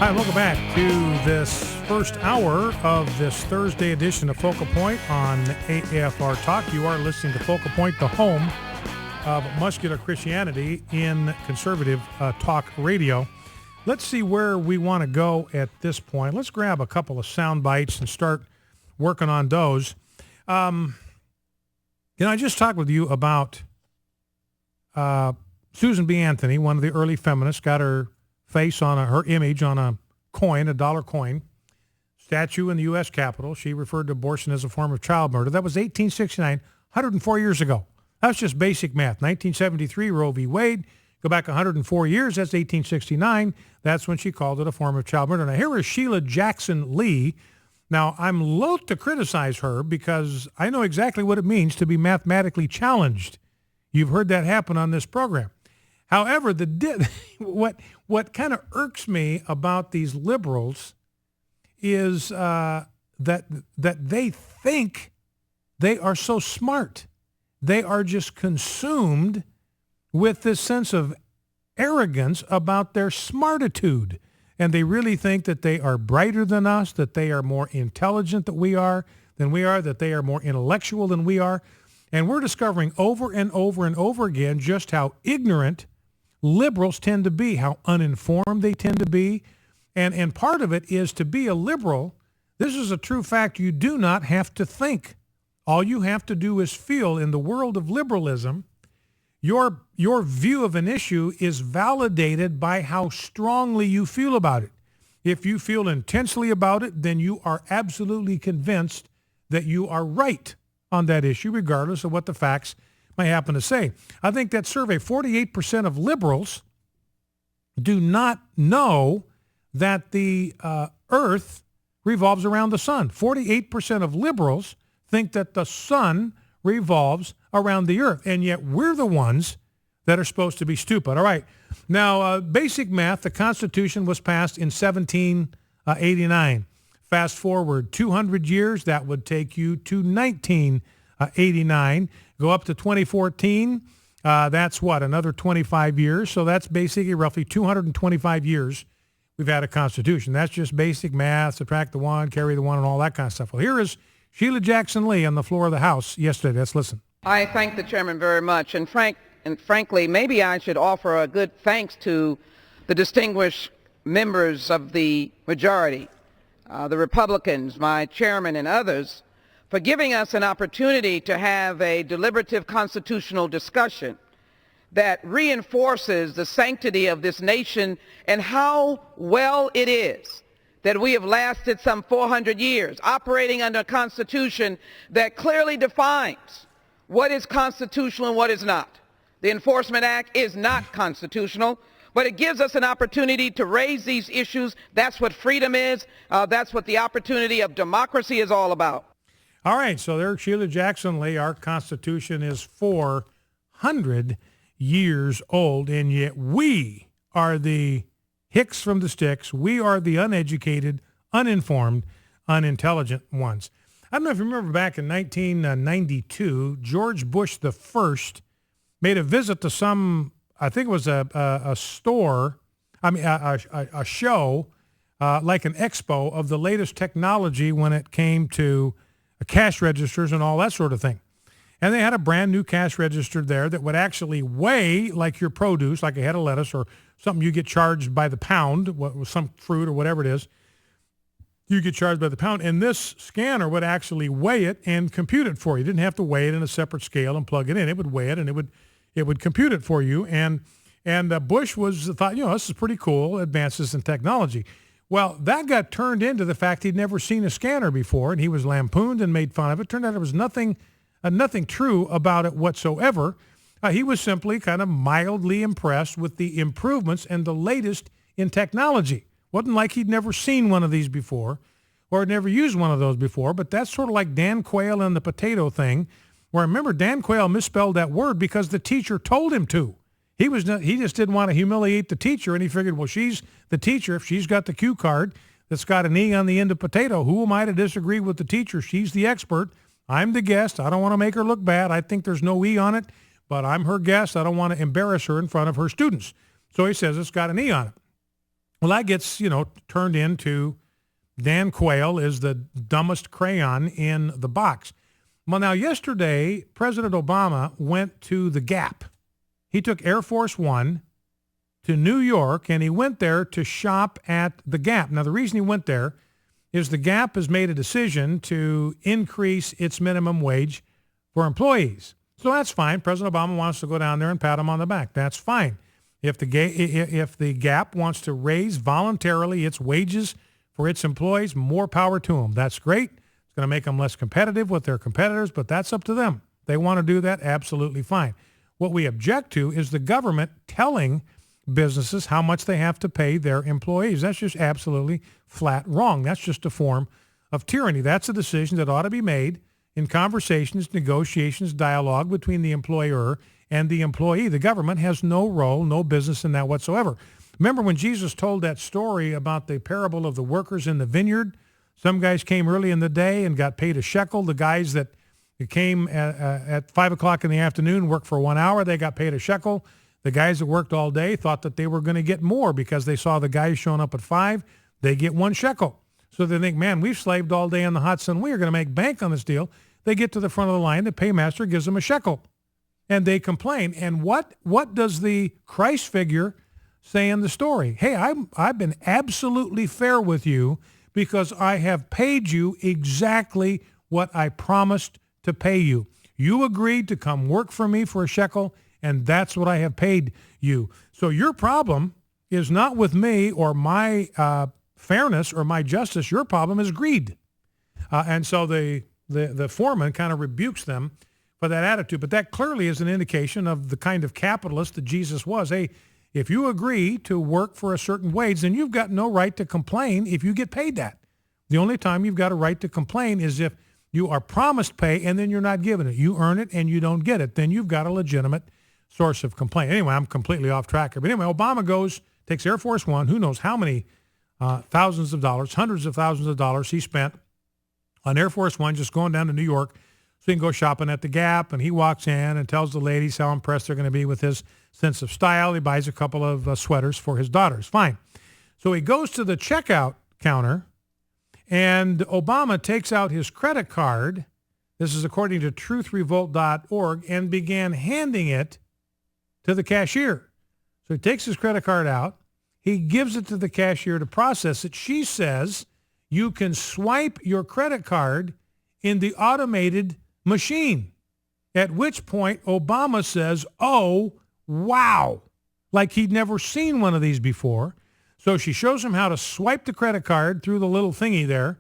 Hi, welcome back to this first hour of this Thursday edition of Focal Point on AFR Talk. You are listening to Focal Point, the home of muscular Christianity in conservative talk radio. Let's see where we want to go at this point. Let's grab a couple of sound bites and start working on those. I just talked with you about Susan B. Anthony, one of the early feminists, got her face on her image on a coin, a dollar coin, statue in the U.S. Capitol. She referred to abortion as a form of child murder. That was 1869, 104 years ago. That's just basic math. 1973, Roe v. Wade. Go back 104 years, that's 1869. That's when she called it a form of child murder. Now, here is Sheila Jackson Lee. Now, I'm loath to criticize her because I know exactly what it means to be mathematically challenged. You've heard that happen on this program. However, what kind of irks me about these liberals is that they think they are so smart. They are just consumed with this sense of arrogance about their smartitude. And they really think that they are brighter than us, that they are more intelligent than we are, that they are more intellectual than we are. And we're discovering over and over and over again just how ignorant liberals tend to be, how uninformed they tend to be. And part of it is to be a liberal. This is a true fact. You do not have to think. All you have to do is feel. In the world of liberalism, your view of an issue is validated by how strongly you feel about it. If you feel intensely about it, then you are absolutely convinced that you are right on that issue, regardless of what the facts may happen to say. I think that survey, 48% of liberals do not know that the earth revolves around the sun. 48% of liberals think that the sun revolves around the earth, and yet we're the ones that are supposed to be stupid. All right. Now, basic math, the Constitution was passed in 1789. Fast forward 200 years, that would take you to 1989. Go up to 2014, that's what, another 25 years. So that's basically roughly 225 years we've had a Constitution. That's just basic math, subtract the one, carry the one, and all that kind of stuff. Well, here is Sheila Jackson Lee on the floor of the House yesterday. Let's listen. I thank the chairman very much. And frankly, maybe I should offer a good thanks to the distinguished members of the majority, the Republicans, my chairman, and others, for giving us an opportunity to have a deliberative constitutional discussion that reinforces the sanctity of this nation and how well it is that we have lasted some 400 years operating under a constitution that clearly defines what is constitutional and what is not. The Enforcement Act is not constitutional, but it gives us an opportunity to raise these issues. That's what freedom is. That's what the opportunity of democracy is all about. All right, so there's Sheila Jackson Lee. Our Constitution is 400 years old, and yet we are the hicks from the sticks. We are the uneducated, uninformed, unintelligent ones. I don't know if you remember back in 1992, George Bush the First made a visit to some, I think it was a store, a show, like an expo of the latest technology when it came to cash registers and all that sort of thing. And they had a brand new cash register there that would actually weigh like your produce, like a head of lettuce or something you get charged by the pound, some fruit or whatever it is. You get charged by the pound, and this scanner would actually weigh it and compute it for you. You didn't have to weigh it in a separate scale and plug it in. It would weigh it, and it would compute it for you. And Bush thought, this is pretty cool, advances in technology. Well, that got turned into the fact he'd never seen a scanner before, and he was lampooned and made fun of it. Turned out there was nothing true about it whatsoever. He was simply kind of mildly impressed with the improvements and the latest in technology. Wasn't like he'd never seen one of these before or had never used one of those before, but that's sort of like Dan Quayle and the potato thing, where remember Dan Quayle misspelled that word because the teacher told him to. He just didn't want to humiliate the teacher, and he figured, well, she's the teacher. If she's got the cue card that's got an E on the end of potato, who am I to disagree with the teacher? She's the expert. I'm the guest. I don't want to make her look bad. I think there's no E on it, but I'm her guest. I don't want to embarrass her in front of her students. So he says it's got an E on it. Well, that gets, turned into Dan Quayle is the dumbest crayon in the box. Well, now yesterday, President Obama went to the Gap. He took Air Force One to New York, and he went there to shop at the Gap. Now, the reason he went there is the Gap has made a decision to increase its minimum wage for employees. So that's fine. President Obama wants to go down there and pat him on the back. That's fine. If the Gap wants to raise voluntarily its wages for its employees, more power to them. That's great. It's going to make them less competitive with their competitors, but that's up to them. They want to do that, absolutely fine. What we object to is the government telling businesses how much they have to pay their employees. That's just absolutely flat wrong. That's just a form of tyranny. That's a decision that ought to be made in conversations, negotiations, dialogue between the employer and the employee. The government has no role, no business in that whatsoever. Remember when Jesus told that story about the parable of the workers in the vineyard? Some guys came early in the day and got paid a shekel. The guys that came at 5 o'clock in the afternoon, worked for 1 hour, they got paid a shekel. The guys that worked all day thought that they were going to get more because they saw the guys showing up at 5. They get 1 shekel. So they think, man, we've slaved all day in the hot sun. We are going to make bank on this deal. They get to the front of the line. The paymaster gives them a shekel. And they complain. And what does the Christ figure say in the story? Hey, I've been absolutely fair with you because I have paid you exactly what I promised to pay you. You agreed to come work for me for a shekel, and that's what I have paid you. So your problem is not with me or my fairness or my justice. Your problem is greed. And so the foreman kind of rebukes them for that attitude. But that clearly is an indication of the kind of capitalist that Jesus was. Hey, if you agree to work for a certain wage, then you've got no right to complain if you get paid that. The only time you've got a right to complain is if you are promised pay and then you're not given it. You earn it and you don't get it. Then you've got a legitimate source of complaint. Anyway, I'm completely off track here. But anyway, Obama takes Air Force One, who knows how many thousands of dollars, hundreds of thousands of dollars he spent on Air Force One just going down to New York so he can go shopping at the Gap. And he walks in and tells the ladies how impressed they're going to be with his sense of style. He buys a couple of sweaters for his daughters. Fine. So he goes to the checkout counter, and Obama takes out his credit card. This is according to truthrevolt.org, and began handing it to the cashier. So he takes his credit card out. He gives it to the cashier to process it. She says, you can swipe your credit card in the automated machine. At which point Obama says, oh, wow, like he'd never seen one of these before. So she shows him how to swipe the credit card through the little thingy there,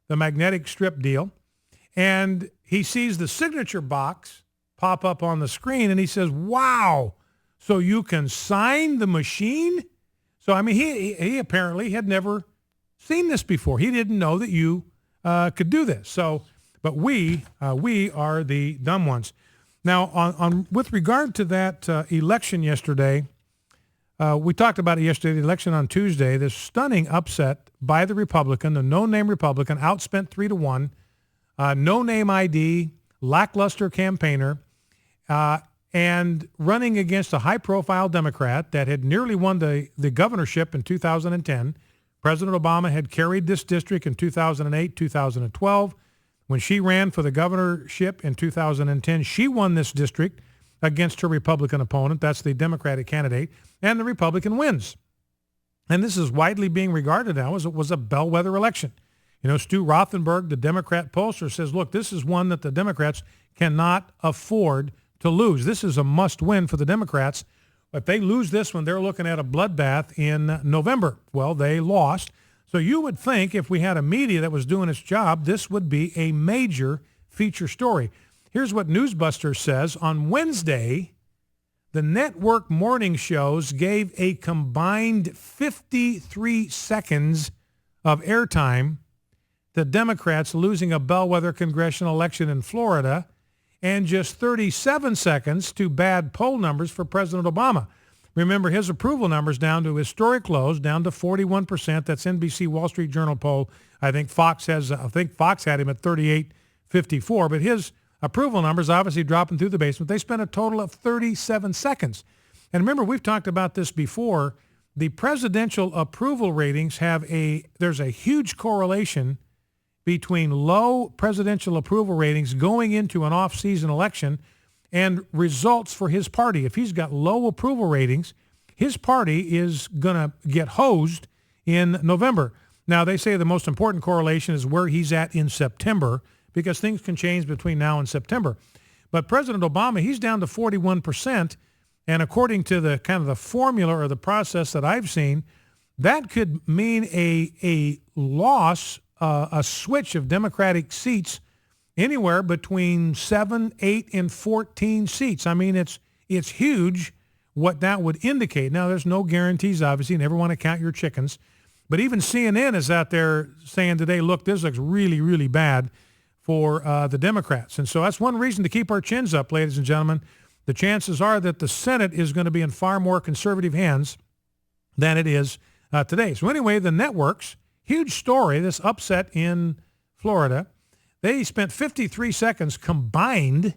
the magnetic strip deal. And he sees the signature box pop up on the screen, and he says, wow, so you can sign the machine? So, I mean, he apparently had never seen this before. He didn't know that you could do this. So, but we are the dumb ones. Now, on with regard to that election yesterday, we talked about it yesterday, the election on Tuesday, this stunning upset by the Republican, the no-name Republican, outspent 3-1, no-name ID, lackluster campaigner, and running against a high-profile Democrat that had nearly won the governorship in 2010. President Obama had carried this district in 2008, 2012. When she ran for the governorship in 2010, she won this district against her Republican opponent. That's the Democratic candidate. And the Republican wins. And this is widely being regarded now as it was a bellwether election. You know, Stu Rothenberg, the Democrat pollster, says, look, this is one that the Democrats cannot afford to lose. This is a must-win for the Democrats. If they lose this one, they're looking at a bloodbath in November. Well, they lost. So you would think if we had a media that was doing its job, this would be a major feature story. Here's what Newsbuster says. On Wednesday, the network morning shows gave a combined 53 seconds of airtime to Democrats losing a bellwether congressional election in Florida, and just 37 seconds to bad poll numbers for President Obama. Remember, his approval numbers down to historic lows, down to 41%. That's NBC Wall Street Journal poll. I think Fox had him at 38.54, but his approval numbers obviously dropping through the basement. They spent a total of 37 seconds. And remember, we've talked about this before, the presidential approval ratings there's a huge correlation between low presidential approval ratings going into an off-season election and results for his party. If he's got low approval ratings, his party is going to get hosed in November. Now, they say the most important correlation is where he's at in September, because things can change between now and September. But President Obama, he's down to 41%, and according to the kind of the formula or the process that I've seen, that could mean a loss, a switch of Democratic seats anywhere between 7, 8, and 14 seats. I mean, it's huge what that would indicate. Now, there's no guarantees, obviously. You never want to count your chickens. But even CNN is out there saying today, look, this looks really, really bad for the Democrats. And so that's one reason to keep our chins up, ladies and gentlemen. The chances are that the Senate is going to be in far more conservative hands than it is today. So anyway, the networks, huge story, this upset in Florida. They spent 53 seconds combined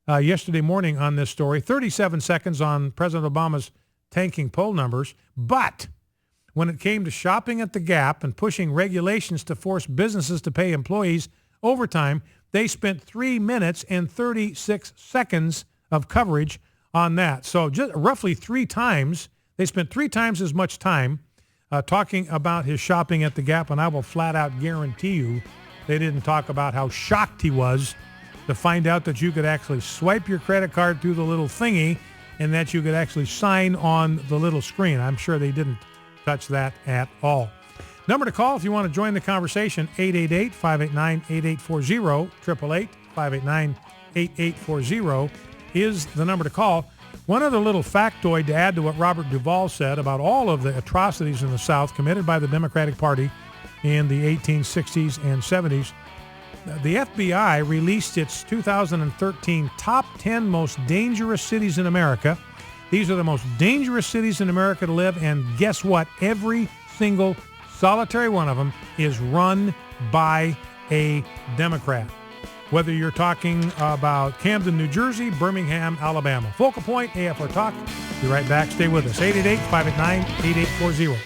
yesterday morning on this story, 37 seconds on President Obama's tanking poll numbers. But when it came to shopping at the Gap and pushing regulations to force businesses to pay employees overtime, they spent 3 minutes and 36 seconds of coverage on that. So just roughly 3 times, they spent 3 times as much time talking about his shopping at the Gap, and I will flat out guarantee you they didn't talk about how shocked he was to find out that you could actually swipe your credit card through the little thingy and that you could actually sign on the little screen. I'm sure they didn't touch that at all. Number to call if you want to join the conversation, 888-589-8840, 888-589-8840 is the number to call. One other little factoid to add to what Robert Duvall said about all of the atrocities in the South committed by the Democratic Party in the 1860s and 70s. The FBI released its 2013 top 10 most dangerous cities in America. These are the most dangerous cities in America to live, and guess what? Every single solitary one of them is run by a Democrat. Whether you're talking about Camden, New Jersey, Birmingham, Alabama. Focal Point, AFR Talk. Be right back. Stay with us. 888-589-8840.